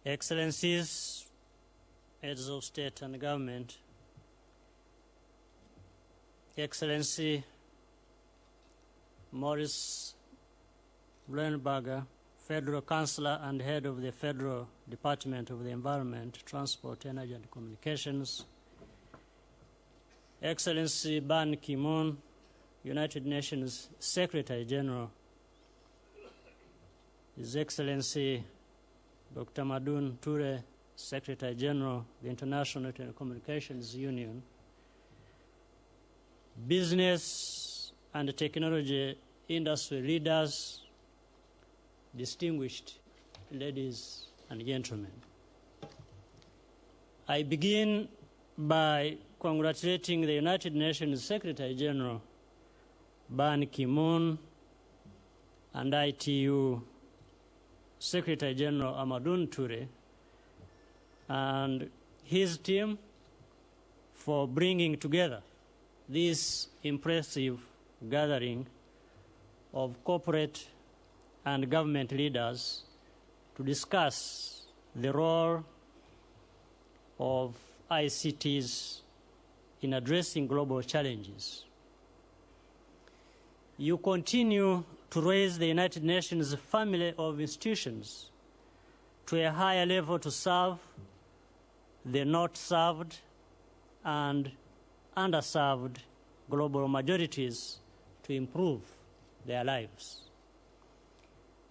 Excellencies, heads of state and government, Excellency Maurice Blenberger, Federal Councillor and Head of the Federal Department of the Environment, Transport, Energy and Communications, Excellency Ban Ki-moon, United Nations Secretary General, His Excellency Dr. Madun Ture, Secretary General, the International Telecommunications Union, business and technology industry leaders, distinguished ladies and gentlemen. I begin by congratulating the United Nations Secretary General Ban Ki-moon and ITU Secretary General Amadou Toure and his team for bringing together this impressive gathering of corporate and government leaders to discuss the role of ICTs in addressing global challenges. You continue to raise the United Nations family of institutions to a higher level to serve the not served and underserved global majorities to improve their lives.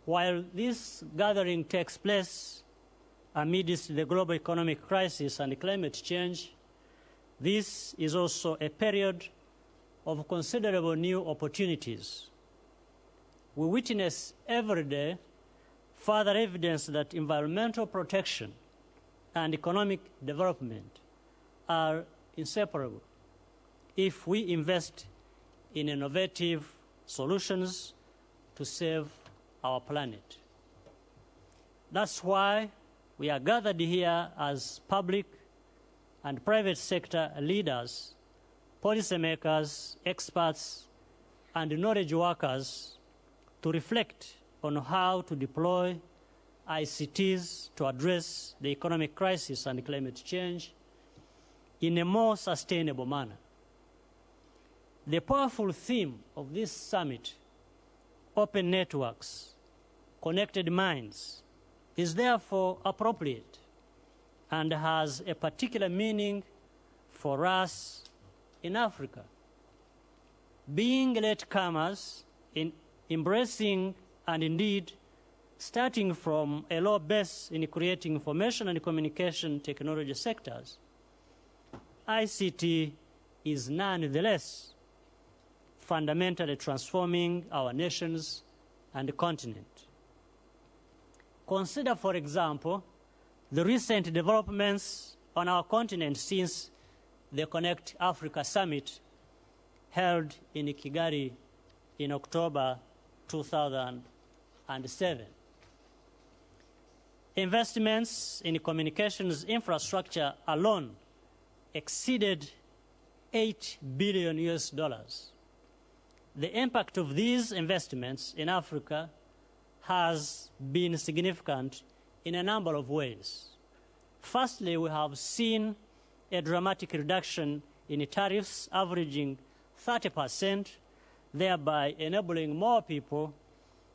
While this gathering takes place amidst the global economic crisis and climate change, this is also a period of considerable new opportunities. We witness every day further evidence that environmental protection and economic development are inseparable if we invest in innovative solutions to save our planet. That's why we are gathered here as public and private sector leaders, policymakers, experts, and knowledge workers to reflect on how to deploy ICTs to address the economic crisis and climate change in a more sustainable manner. The powerful theme of this summit, open networks, connected minds, is therefore appropriate and has a particular meaning for us in Africa. Being latecomers in embracing and indeed starting from a low base in creating information and communication technology sectors, ICT is nonetheless fundamentally transforming our nations and continent. Consider, for example, the recent developments on our continent since the Connect Africa Summit held in Kigali in October 2007. Investments in communications infrastructure alone exceeded $8 billion. The impact of these investments in Africa has been significant in a number of ways. Firstly, we have seen a dramatic reduction in tariffs averaging 30%, thereby enabling more people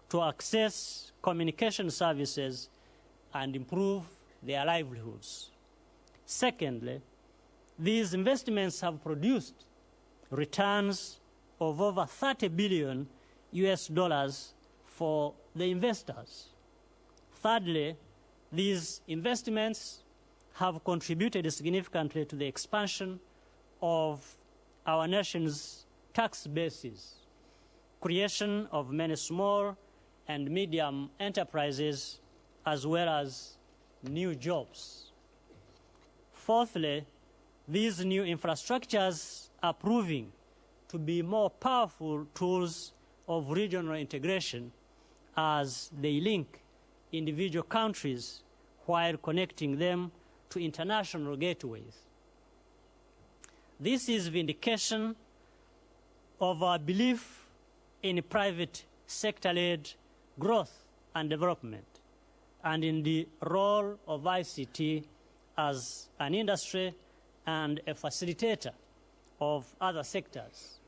to access communication services and improve their livelihoods. Secondly, these investments have produced returns of over $30 billion for the investors. Thirdly, these investments have contributed significantly to the expansion of our nation's tax bases, creation of many small and medium enterprises, as well as new jobs. Fourthly, these new infrastructures are proving to be more powerful tools of regional integration as they link individual countries while connecting them to international gateways. This is vindication of our belief in private sector-led growth and development, and in the role of ICT as an industry and a facilitator of other sectors.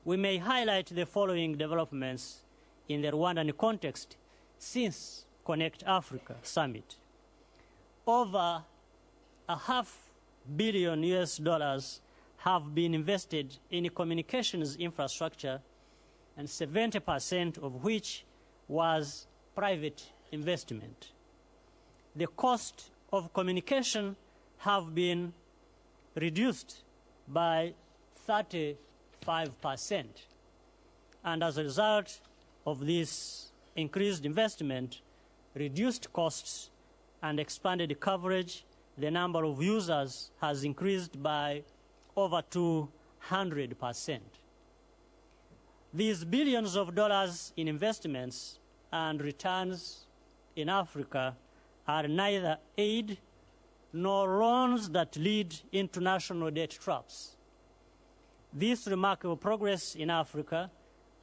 We may highlight the following developments in the Rwandan context since Connect Africa Summit. Over $500 million have been invested in communications infrastructure, and 70% of which was private investment. The cost of communication have been reduced by 35%. And as a result of this increased investment, reduced costs, and expanded coverage, the number of users has increased by over 200%. These billions of dollars in investments and returns in Africa are neither aid nor loans that lead into national debt traps. This remarkable progress in Africa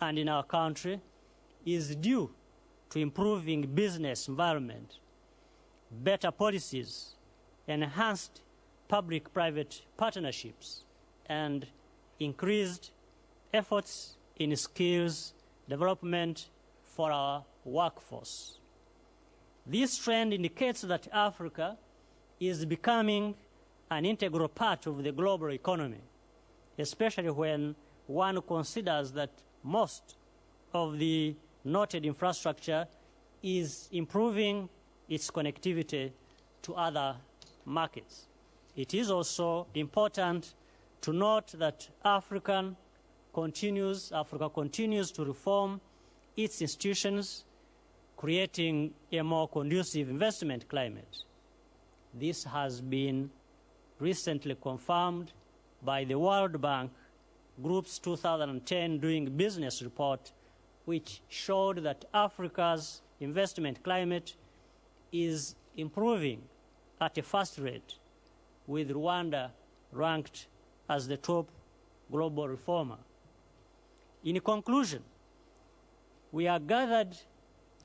and in our country is due to improving business environment, better policies, enhanced public-private partnerships, and increased efforts in skills development for our workforce. This trend indicates that Africa is becoming an integral part of the global economy, especially when one considers that most of the noted infrastructure is improving its connectivity to other markets. It is also important to note that Africa continues to reform its institutions, creating a more conducive investment climate. This has been recently confirmed by the World Bank Group's 2010 Doing Business report, which showed that Africa's investment climate is improving at a fast rate, with Rwanda ranked as the top global reformer. In conclusion, we are gathered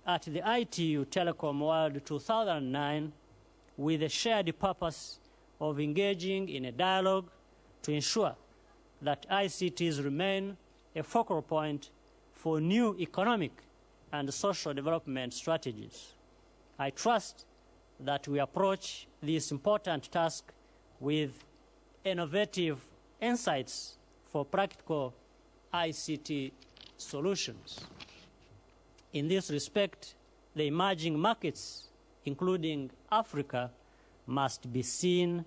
at the ITU Telecom World 2009 with a shared purpose of engaging in a dialogue to ensure that ICTs remain a focal point for new economic and social development strategies. I trust that we approach this important task with innovative insights for practical ICT solutions. In this respect, the emerging markets, including Africa, must be seen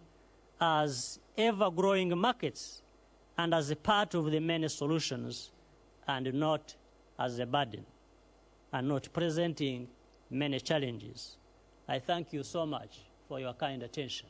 as ever-growing markets and as a part of the many solutions, and not as a burden, and not presenting many challenges. I thank you so much for your kind attention.